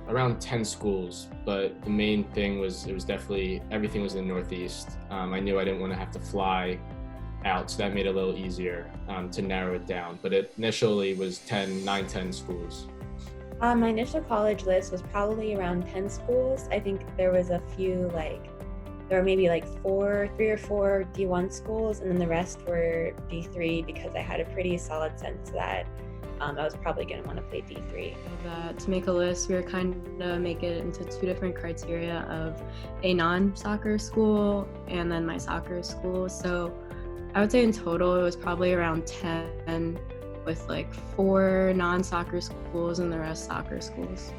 around 10 schools, but the main thing was it was definitely everything was in the Northeast. I knew I didn't want to have to fly out, so that made it a little easier to narrow it down. But it initially was 10 schools. My initial college list was probably around 10 schools. I think there was a few, there were maybe like three or four D1 schools, and then the rest were D3 because I had a pretty solid sense that I was probably going to want to play D3. To make a list, we were kind of make it into two different criteria of a non-soccer school and then my soccer school. So I would say in total it was probably around 10 with like 4 non-soccer schools and the rest soccer schools.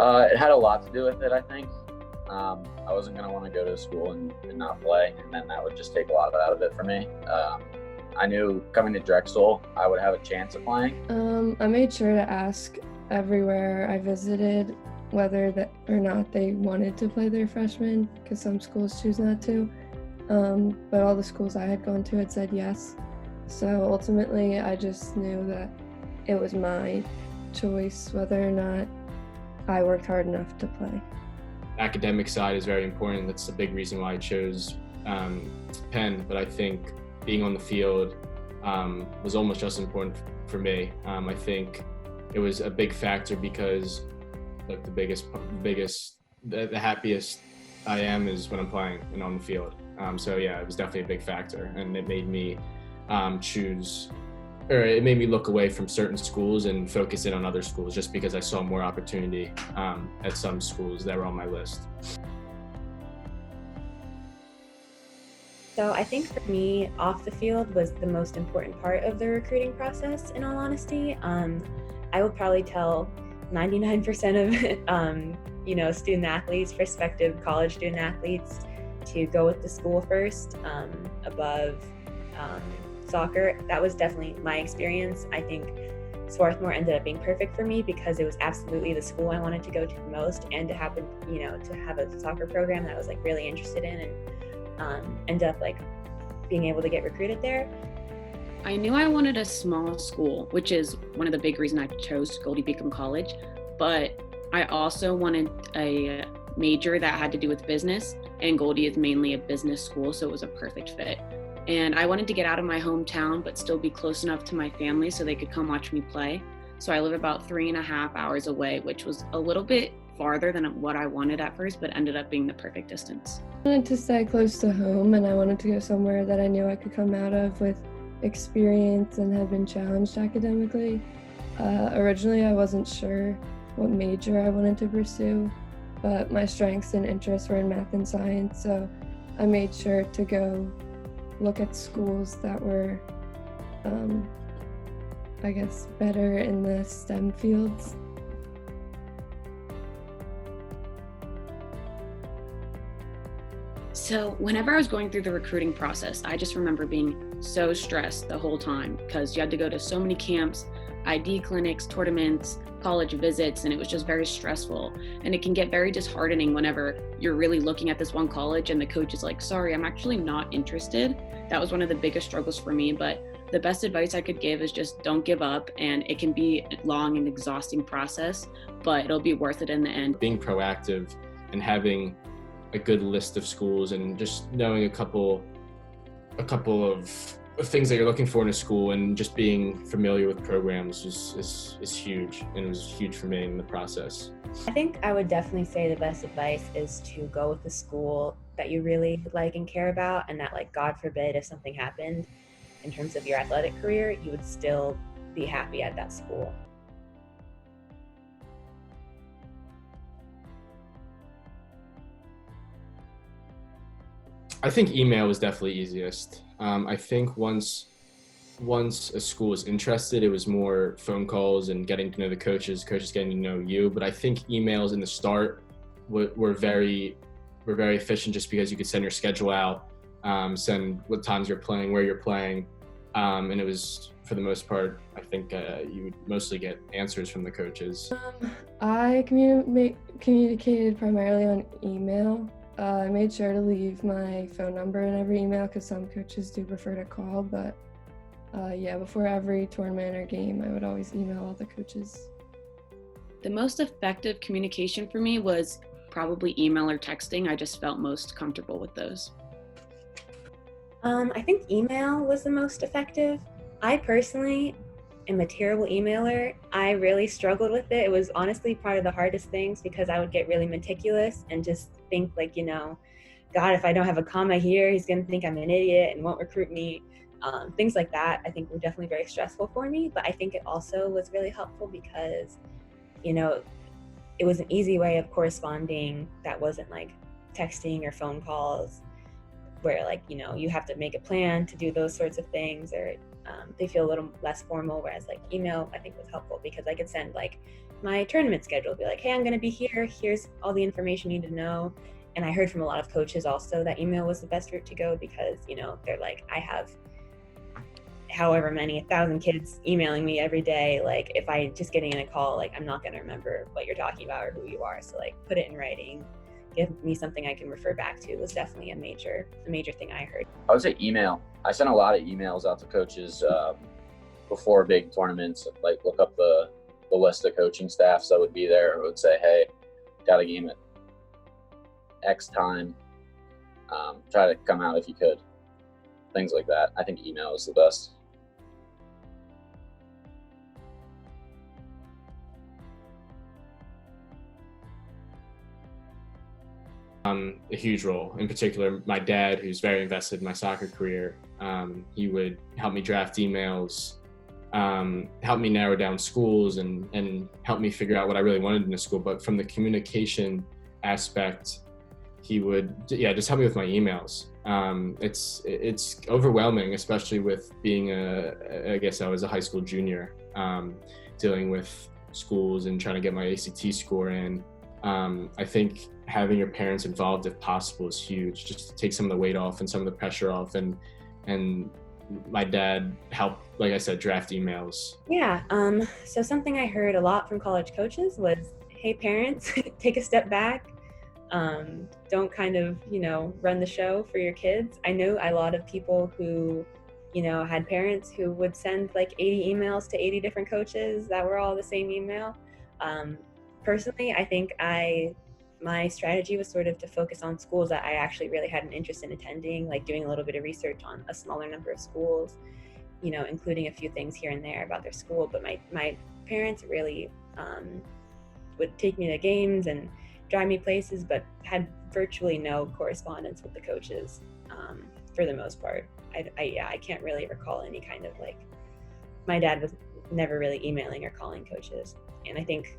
It had a lot to do with it, I think. I wasn't going to want to go to school and not play, and then that would just take a lot out of it for me. I knew coming to Drexel, I would have a chance of playing. I made sure to ask everywhere I visited whether that or not they wanted to play their freshmen, because some schools choose not to. But all the schools I had gone to had said yes. So ultimately, I just knew that it was my choice whether or not I worked hard enough to play. Academic side is very important. That's a big reason why I chose Penn, but I think being on the field was almost just as important for me. I think it was a big factor because like the happiest I am is when I'm playing and on the field. So yeah, it was definitely a big factor, and it made me it made me look away from certain schools and focus in on other schools just because I saw more opportunity at some schools that were on my list. So I think for me, off the field was the most important part of the recruiting process, in all honesty. I would probably tell 99% of student athletes, prospective college student athletes, to go with the school first above soccer. That was definitely my experience. I think Swarthmore ended up being perfect for me because it was absolutely the school I wanted to go to the most, and to have a soccer program that I was like really interested in, and ended up like being able to get recruited there. I knew I wanted a small school, which is one of the big reasons I chose Goldie Beacom College, but I also wanted a major that had to do with business, and Goldie is mainly a business school, so it was a perfect fit. And I wanted to get out of my hometown, but still be close enough to my family so they could come watch me play. So I live about 3.5 hours away, which was a little bit farther than what I wanted at first, but ended up being the perfect distance. I wanted to stay close to home, and I wanted to go somewhere that I knew I could come out of with experience and had been challenged academically. Originally, I wasn't sure what major I wanted to pursue, but my strengths and interests were in math and science, so I made sure to go look at schools that were, better in the STEM fields. So whenever I was going through the recruiting process, I just remember being so stressed the whole time because you had to go to so many camps, ID clinics, tournaments, college visits, and it was just very stressful. And it can get very disheartening whenever you're really looking at this one college and the coach is like, sorry, I'm actually not interested. That was one of the biggest struggles for me, but the best advice I could give is just don't give up, and it can be a long and exhausting process, but it'll be worth it in the end. Being proactive and having a good list of schools and just knowing a couple of things that you're looking for in a school and just being familiar with programs is huge, and it was huge for me in the process. I think I would definitely say the best advice is to go with the school that you really like and care about, and that, like, God forbid, if something happened in terms of your athletic career, you would still be happy at that school. I think email was definitely easiest. I think once a school was interested, it was more phone calls and getting to know the coaches getting to know you. But I think emails in the start were very efficient, just because you could send your schedule out, send what times you're playing, where you're playing, and it was, for the most part, I think you would mostly get answers from the coaches. I communicated primarily on email. I made sure to leave my phone number in every email because some coaches do prefer to call, but Yeah, before every tournament or game, I would always email all the coaches. The most effective communication for me was probably email or texting. I just felt most comfortable with those. I think email was the most effective. I personally am a terrible emailer. I really struggled with it. It was honestly part of the hardest things because I would get really meticulous and just think like, God, if I don't have a comma here, he's going to think I'm an idiot and won't recruit me. Things like that, I think, were definitely very stressful for me. But I think it also was really helpful because, it was an easy way of corresponding that wasn't like texting or phone calls where you have to make a plan to do those sorts of things, or they feel a little less formal, whereas like email I think was helpful because I could send like my tournament schedule, be like, hey, I'm going to be here, here's all the information you need to know. And I heard from a lot of coaches also that email was the best route to go because they're like, I have however many 1,000 kids emailing me every day, like if I just getting in a call, like I'm not going to remember what you're talking about or who you are, so like put it in writing, give me something I can refer back to was definitely a major thing I heard. I would say email. I sent a lot of emails out to coaches before big tournaments, like look up the list of coaching staffs that would be there. I would say, hey, got a game at X time. Try to come out if you could. Things like that. I think email is the best. A huge role. In particular, my dad, who's very invested in my soccer career, he would help me draft emails, help me narrow down schools, and help me figure out what I really wanted in a school. But from the communication aspect, he would, just help me with my emails. It's overwhelming, especially with being I guess I was a high school junior, dealing with schools and trying to get my ACT score in. I think having your parents involved, if possible, is huge, just to take some of the weight off and some of the pressure off. And my dad helped, like I said, draft emails. Yeah. So something I heard a lot from college coaches was, hey, parents, take a step back. Don't kind of, run the show for your kids. I know a lot of people who, had parents who would send like 80 emails to 80 different coaches that were all the same email. Personally, I think my strategy was sort of to focus on schools that I actually really had an interest in attending, like doing a little bit of research on a smaller number of schools, including a few things here and there about their school. But my parents really would take me to games and drive me places, but had virtually no correspondence with the coaches for the most part. I can't really recall any kind of like, my dad was never really emailing or calling coaches. And I think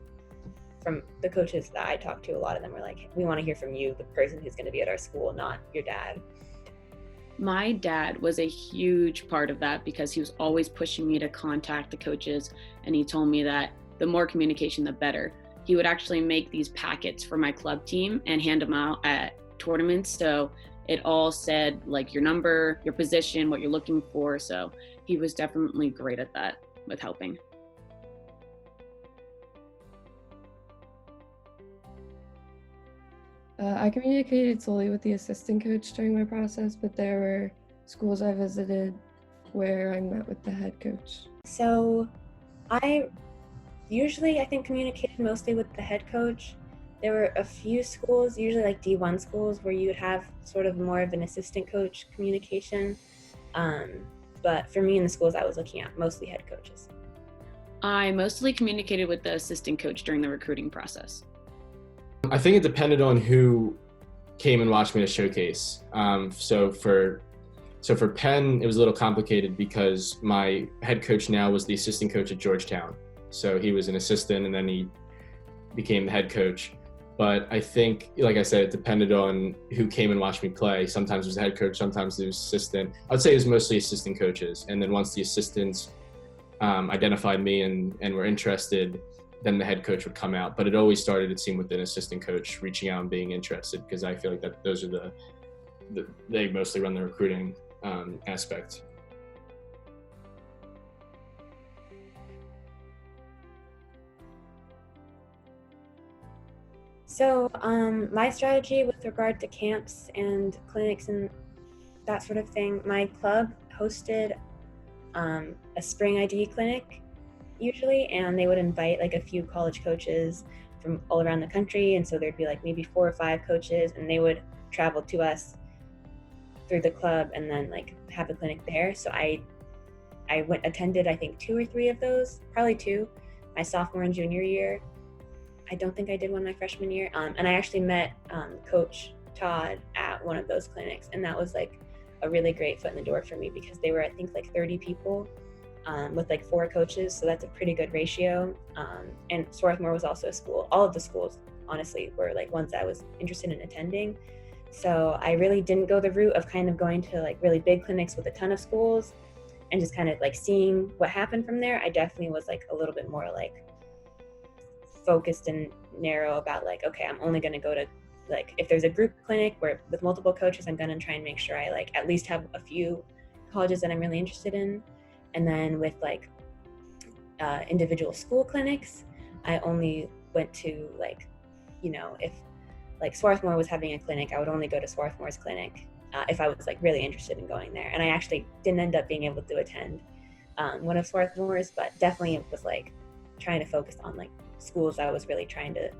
from the coaches that I talked to, a lot of them were like, we want to hear from you, the person who's going to be at our school, not your dad. My dad was a huge part of that because he was always pushing me to contact the coaches, and he told me that the more communication, the better. He would actually make these packets for my club team and hand them out at tournaments. So it all said like your number, your position, what you're looking for. So he was definitely great at that with helping. I communicated solely with the assistant coach during my process, but there were schools I visited where I met with the head coach. So I think communicated mostly with the head coach. There were a few schools, usually like D1 schools, where you would have sort of more of an assistant coach communication. But for me in the schools I was looking at, mostly head coaches. I mostly communicated with the assistant coach during the recruiting process. I think it depended on who came and watched me at a showcase. So for Penn, it was a little complicated because my head coach now was the assistant coach at Georgetown. So he was an assistant and then he became the head coach. But I think, like I said, it depended on who came and watched me play. Sometimes it was the head coach, sometimes it was assistant. I would say it was mostly assistant coaches. And then once the assistants identified me and were interested, then the head coach would come out. But it always started, it seemed, with an assistant coach reaching out and being interested, because I feel like that those are they mostly run the recruiting aspect. So my strategy with regard to camps and clinics and that sort of thing, my club hosted a spring ID clinic usually, and they would invite like a few college coaches from all around the country, and so there'd be like maybe 4 or 5 coaches, and they would travel to us through the club and then like have a clinic there. So I attended I think 2 or 3 of those, probably 2, my sophomore and junior year. I don't think I did one my freshman year. And I actually met Coach Todd at one of those clinics, and that was like a really great foot in the door for me because they were I think like 30 people with like 4 coaches, so that's a pretty good ratio. And Swarthmore was also a school. All of the schools honestly were like ones that I was interested in attending. So I really didn't go the route of kind of going to like really big clinics with a ton of schools and just kind of like seeing what happened from there. I definitely was like a little bit more like focused and narrow about like, okay, I'm only going to go to like, if there's a group clinic where with multiple coaches, I'm going to try and make sure I like at least have a few colleges that I'm really interested in. And then with like individual school clinics, I only went to like, you know, if like Swarthmore was having a clinic, I would only go to Swarthmore's clinic if I was like really interested in going there. And I actually didn't end up being able to attend one of Swarthmore's, but definitely it was like trying to focus on like schools I was really trying to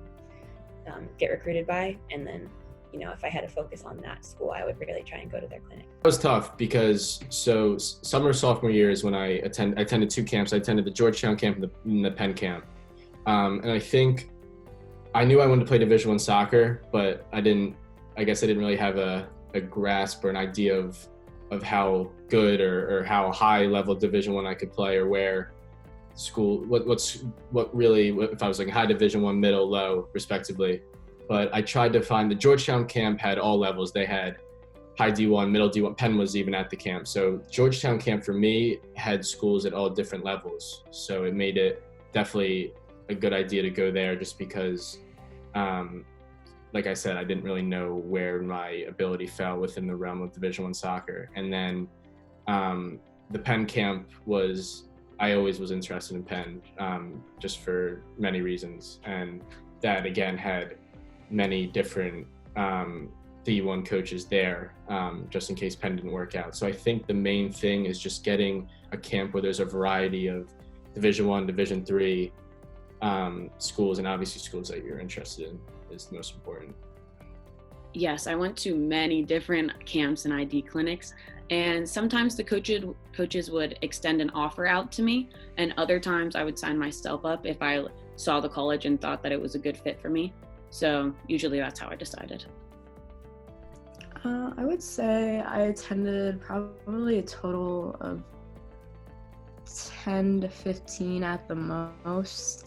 get recruited by. And then, you know, if I had to focus on that school, I would really try and go to their clinic. It was tough because so summer sophomore year is when I attended 2 camps. I attended the Georgetown camp and the Penn camp. And I think I knew I wanted to play Division I soccer, but I guess I didn't really have a grasp or an idea of how good or how high level Division I I could play, or where school, what really, if I was like high Division I, middle, low, respectively. But I tried to find, the Georgetown camp had all levels. They had high D1, middle D1, Penn was even at the camp. So Georgetown camp for me had schools at all different levels. So it made it definitely a good idea to go there just because, like I said, I didn't really know where my ability fell within the realm of Division I soccer. And then the Penn camp I always was interested in Penn, just for many reasons. And that again had many different D1 coaches there, just in case Penn didn't work out. So I think the main thing is just getting a camp where there's a variety of Division I, Division III schools, and obviously schools that you're interested in is the most important. Yes, I went to many different camps and ID clinics, and sometimes the coaches would extend an offer out to me, and other times I would sign myself up if I saw the college and thought that it was a good fit for me. So usually that's how I decided. I would say I attended probably a total of 10 to 15 at the most.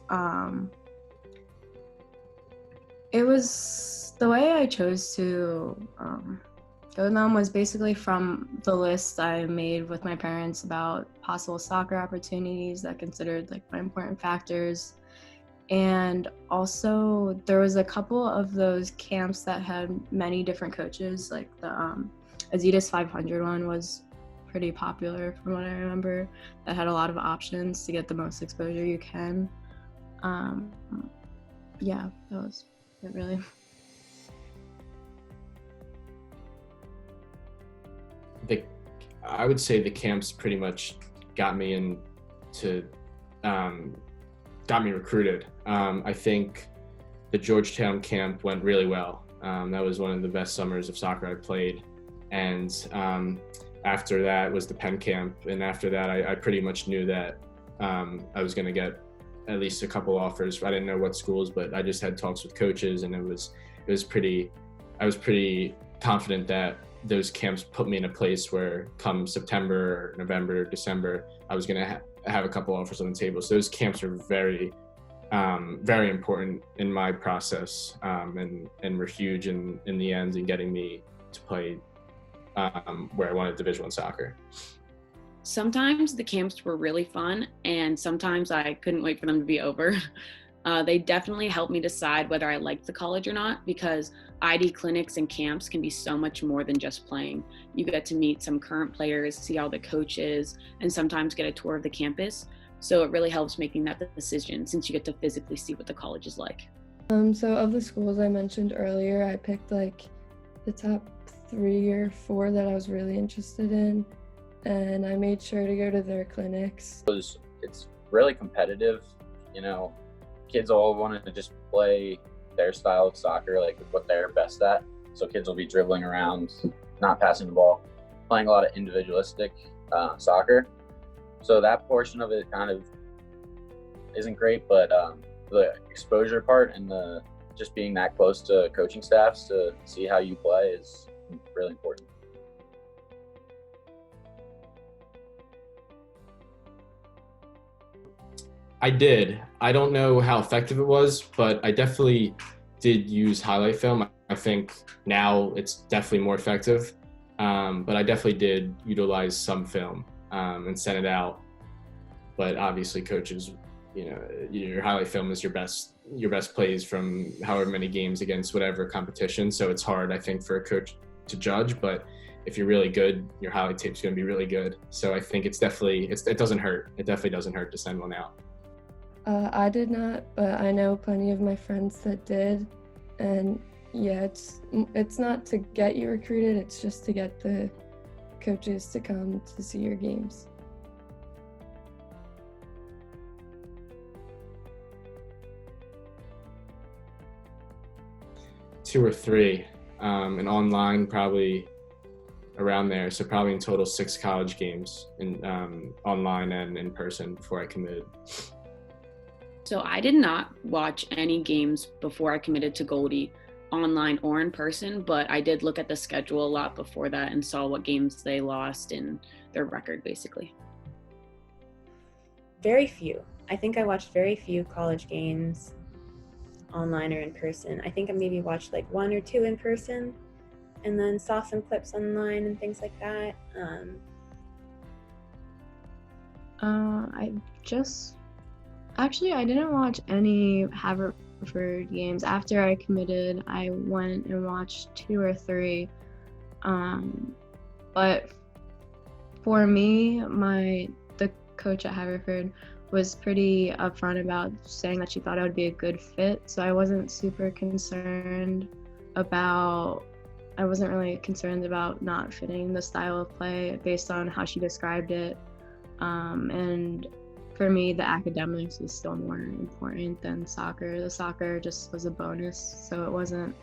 It was, the way I chose to go to them was basically from the list I made with my parents about possible soccer opportunities that considered like my important factors. And also there was a couple of those camps that had many different coaches, like the Adidas 500 one was pretty popular from what I remember, that had a lot of options to get the most exposure you can. Yeah, that was it really. I would say the camps pretty much got me got me recruited. I think the Georgetown camp went really well. That was one of the best summers of soccer I played. And after that was the Penn camp. And after that, I pretty much knew that I was going to get at least a couple offers. I didn't know what schools, but I just had talks with coaches, and I was pretty confident that those camps put me in a place where come September, November, December, I was going to have a couple offers on the table. So those camps are very, very important in my process, and were huge in the end in getting me to play where I wanted Division I soccer. Sometimes the camps were really fun, and sometimes I couldn't wait for them to be over. They definitely helped me decide whether I liked the college or not, because ID clinics and camps can be so much more than just playing. You get to meet some current players, see all the coaches, and sometimes get a tour of the campus. So it really helps making that decision, since you get to physically see what the college is like. So of the schools I mentioned earlier, I picked like the top 3 or 4 that I was really interested in. and I made sure to go to their clinics. It's really competitive, you know, kids all want to just play their style of soccer, like what they're best at. So kids will be dribbling around, not passing the ball, playing a lot of individualistic soccer. So that portion of it kind of isn't great, but the exposure part and the just being that close to coaching staffs to see how you play is really important. I did. I don't know how effective it was, but I definitely did use highlight film. I think now it's definitely more effective, but I definitely did utilize some film and send it out. But obviously, coaches, you know, your highlight film is your best plays from however many games against whatever competition. So it's hard, I think, for a coach to judge. But if you're really good, your highlight tape's going to be really good. So I think it doesn't hurt. It definitely doesn't hurt to send one out. I did not, but I know plenty of my friends that did. And yeah, it's not to get you recruited, it's just to get the coaches to come to see your games. Two or three, and online probably around there. So probably in total 6 college games in online and in person before I committed. So I did not watch any games before I committed to Goldie, online or in person, but I did look at the schedule a lot before that and saw what games they lost and their record, basically. Very few. I think I watched very few college games online or in person. I think I maybe watched like 1 or 2 in person and then saw some clips online and things like that. I didn't watch any Haverford games. After I committed, I went and watched 2 or 3. But for me, the coach at Haverford was pretty upfront about saying that she thought I would be a good fit. So I wasn't super concerned about not fitting the style of play based on how she described it. And for me, the academics was still more important than soccer. The soccer just was a bonus, so it wasn't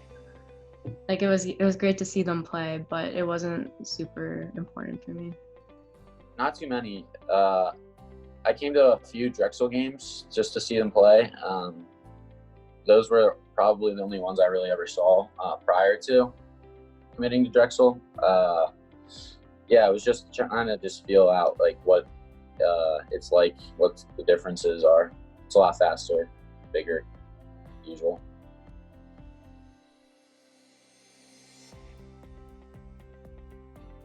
like it was great to see them play, but it wasn't super important for me. Not too many. I came to a few Drexel games just to see them play. Those were probably the only ones I really ever saw prior to committing to Drexel. Yeah, it was just trying to just feel out like what it's like, what the differences are. It's a lot faster, bigger, usual.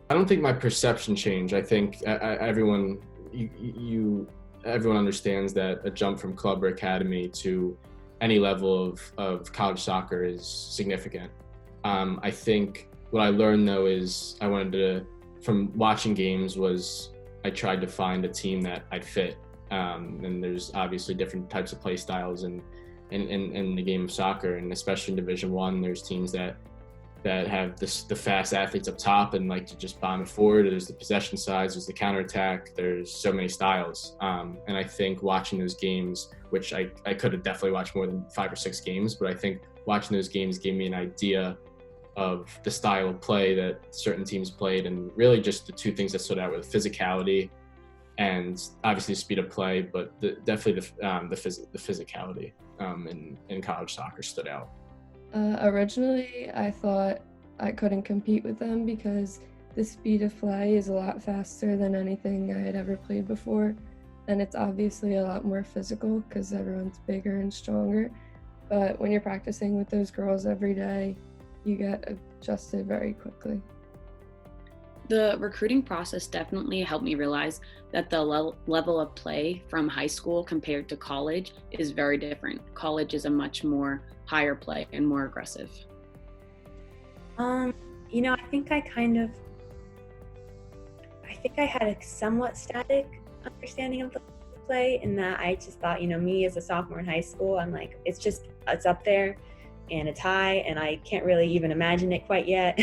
I don't think my perception changed. I think everyone understands that a jump from club or academy to any level of college soccer is significant. I think what I learned though is from watching games was I tried to find a team that I'd fit. And there's obviously different types of play styles in the game of soccer, and especially in Division I, there's teams that have the fast athletes up top and like to just bomb it forward. There's the possession sides, there's the counterattack, there's so many styles. And I think watching those games, which I could have definitely watched more than 5 or 6 games, but I think watching those games gave me an idea of the style of play that certain teams played, and really just the 2 things that stood out were the physicality and obviously the speed of play, but definitely the physicality in college soccer stood out. Originally, I thought I couldn't compete with them because the speed of play is a lot faster than anything I had ever played before, and it's obviously a lot more physical because everyone's bigger and stronger. But when you're practicing with those girls every day, you get adjusted very quickly. The recruiting process definitely helped me realize that the level of play from high school compared to college is very different. College is a much more higher play and more aggressive. I think I had a somewhat static understanding of the play in that I just thought, me as a sophomore in high school, I'm like, it's up there. and it's high, and I can't really even imagine it quite yet.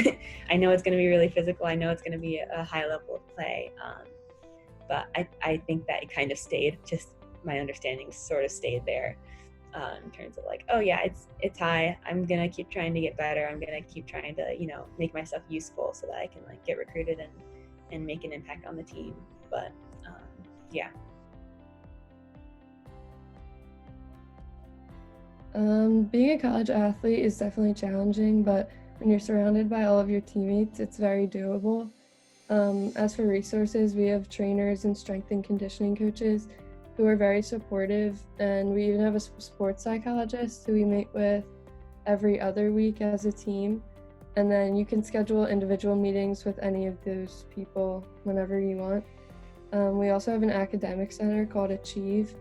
I know it's going to be really physical. I know it's going to be a high level of play. But I think that it kind of stayed, just my understanding sort of stayed there in terms of like, oh yeah, it's high. I'm going to keep trying to get better. I'm going to keep trying to, make myself useful so that I can like get recruited and make an impact on the team. But yeah. Being a college athlete is definitely challenging, but when you're surrounded by all of your teammates, it's very doable. As for resources, we have trainers and strength and conditioning coaches who are very supportive, and we even have a sports psychologist who we meet with every other week as a team. And then you can schedule individual meetings with any of those people whenever you want. We also have an academic center called Achieve,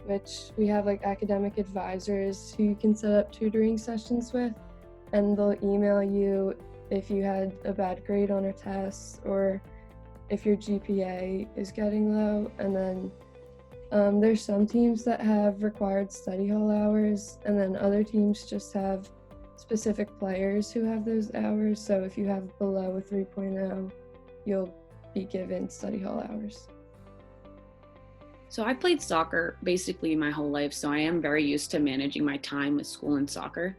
which we have like academic advisors who you can set up tutoring sessions with, and they'll email you if you had a bad grade on a test or if your GPA is getting low. And then there's some teams that have required study hall hours, and then other teams just have specific players who have those hours. So if you have below a 3.0, you'll be given study hall hours. So I played soccer basically my whole life, so I am very used to managing my time with school and soccer.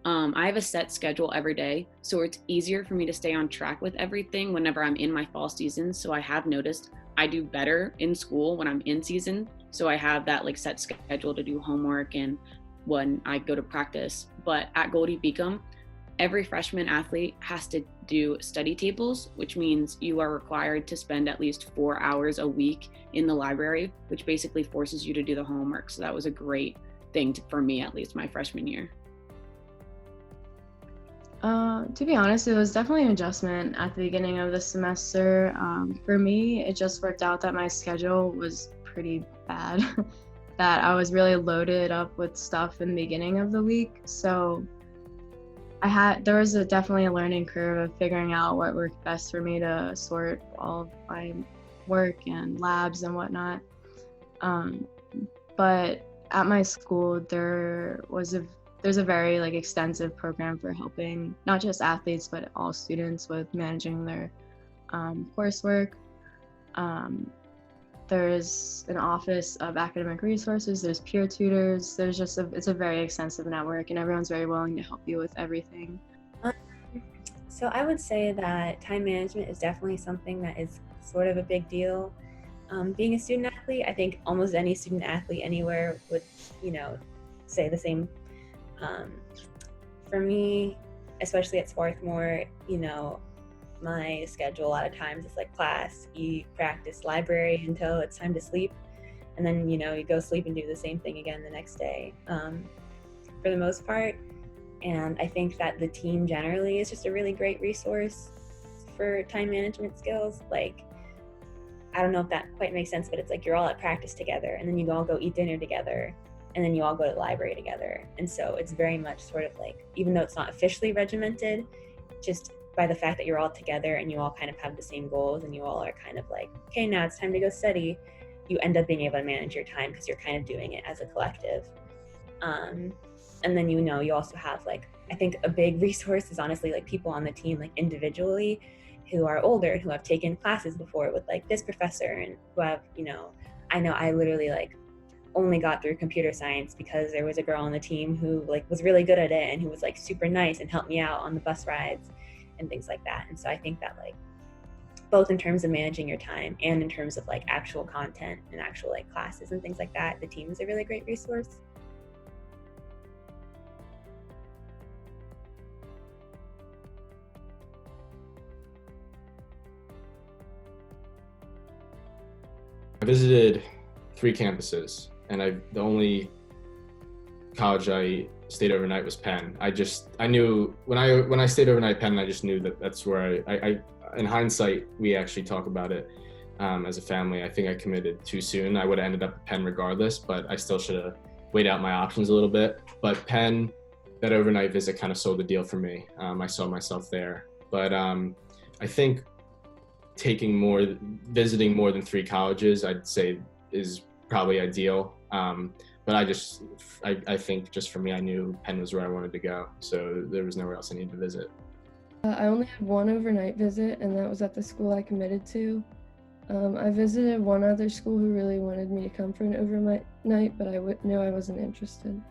I have a set schedule every day, so it's easier for me to stay on track with everything whenever I'm in my fall season. So I have noticed I do better in school when I'm in season. So I have that like set schedule to do homework and when I go to practice. But at Goldie Beacom, every freshman athlete has to do study tables, which means you are required to spend at least 4 hours a week in the library, which basically forces you to do the homework. So that was a great thing for me, at least my freshman year. To be honest, it was definitely an adjustment at the beginning of the semester. For me, it just worked out that my schedule was pretty bad, that I was really loaded up with stuff in the beginning of the week. So there was definitely a learning curve of figuring out what worked best for me to sort all of my work and labs and whatnot. But at my school, there's a very like extensive program for helping not just athletes but all students with managing their coursework. There's an office of academic resources, there's peer tutors, it's a very extensive network, and everyone's very willing to help you with everything. So I would say that time management is definitely something that is sort of a big deal. Being a student athlete, I think almost any student athlete anywhere would, say the same. For me, especially at Swarthmore, my schedule a lot of times is like class, eat, practice, library until it's time to sleep, and then you go sleep and do the same thing again the next day, for the most part. And I think that the team generally is just a really great resource for time management skills. Like, I don't know if that quite makes sense, but it's like you're all at practice together, and then you all go eat dinner together, and then you all go to the library together. And so it's very much sort of like, even though it's not officially regimented, just by the fact that you're all together and you all kind of have the same goals and you all are kind of like, okay, now it's time to go study, you end up being able to manage your time because you're kind of doing it as a collective. And then you also have like, I think a big resource is honestly like people on the team, like individually, who are older and who have taken classes before with like this professor, and who have, I know I literally like only got through computer science because there was a girl on the team who like was really good at it and who was like super nice and helped me out on the bus rides and things like that. And so I think that like both in terms of managing your time and in terms of like actual content and actual like classes and things like that, the team is a really great resource. I visited 3 campuses, and the only college I stayed overnight was Penn. I knew when I stayed overnight at Penn, I just knew that that's where I in hindsight, we actually talk about it as a family. I think I committed too soon. I would have ended up at Penn regardless, but I still should have weighed out my options a little bit. But Penn, that overnight visit kind of sold the deal for me. I saw myself there. But I think visiting more than 3 colleges, I'd say is probably ideal. but I think just for me, I knew Penn was where I wanted to go, so there was nowhere else I needed to visit. I only had one overnight visit, and that was at the school I committed to. I visited one other school who really wanted me to come for an overnight, but I knew I wasn't interested.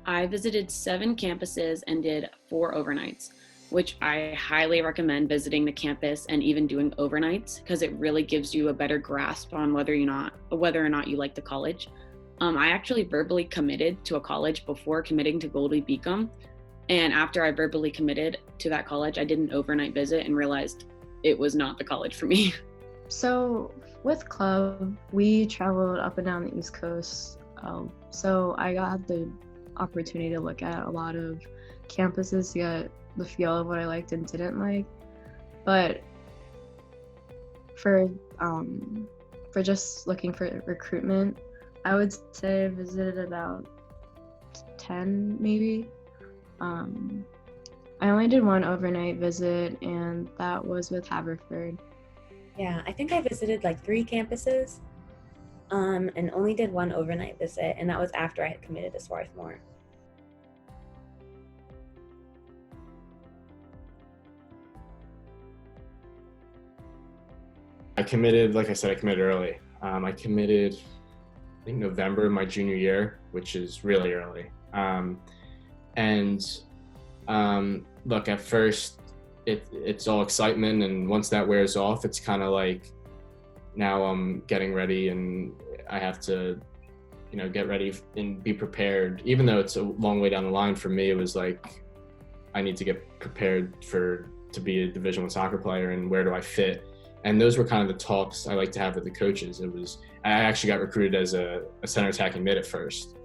I visited 7 campuses and did 4 overnights, which I highly recommend visiting the campus and even doing overnights because it really gives you a better grasp on whether or not you like the college. I actually verbally committed to a college before committing to Goldie Beacom, and after I verbally committed to that college, I did an overnight visit and realized it was not the college for me. So with club, we traveled up and down the East Coast. So I got the opportunity to look at a lot of campuses to get the feel of what I liked and didn't like. But for just looking for recruitment, I would say I visited about 10 maybe. I only did one overnight visit, and that was with Haverford. Yeah, I think I visited like 3 campuses, and only did one overnight visit, and that was after I had committed to Swarthmore. I committed, like I said, I committed early. I committed, I think November my junior year, which is really early. Look, at first it's all excitement, and once that wears off, it's kind of like now I'm getting ready and I have to, get ready and be prepared. Even though it's a long way down the line, for me, it was like I need to get prepared to be a Division I soccer player, and where do I fit? And those were kind of the talks I like to have with the coaches. I actually got recruited as a center attacking mid at first,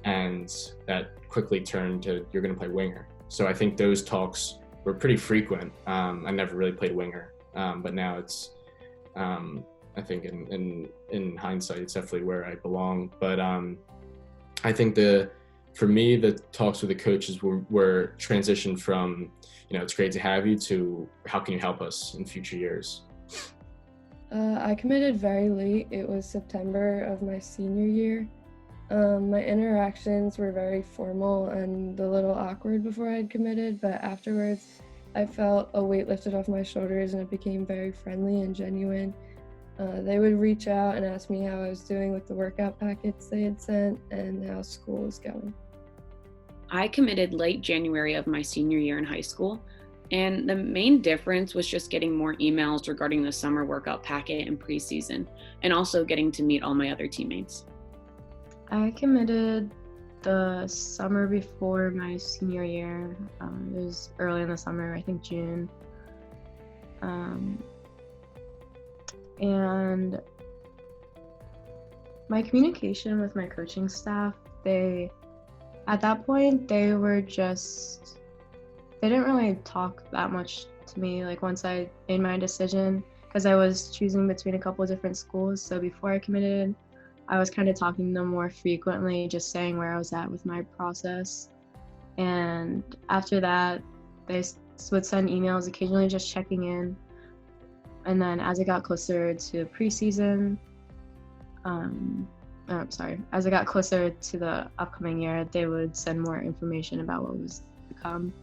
and that quickly turned to you're going to play winger. So I think those talks were pretty frequent. I never really played winger, but now it's, I think in hindsight, it's definitely where I belong. But I think for me, the talks with the coaches were transitioned from, it's great to have you, to how can you help us in future years? I committed very late. It was September of my senior year. My interactions were very formal and a little awkward before I had committed, but afterwards I felt a weight lifted off my shoulders and it became very friendly and genuine. They would reach out and ask me how I was doing with the workout packets they had sent and how school was going. I committed late January of my senior year in high school, and the main difference was just getting more emails regarding the summer workout packet and preseason, and also getting to meet all my other teammates. I committed the summer before my senior year. It was early in the summer, I think June. And my communication with my coaching staff, at that point, they didn't really talk that much to me, like once I made my decision, because I was choosing between a couple of different schools. So before I committed, I was kind of talking to them more frequently, just saying where I was at with my process. And after that, they would send emails occasionally, just checking in. And then as it got closer to preseason, as it got closer to the upcoming year, they would send more information about what was to come.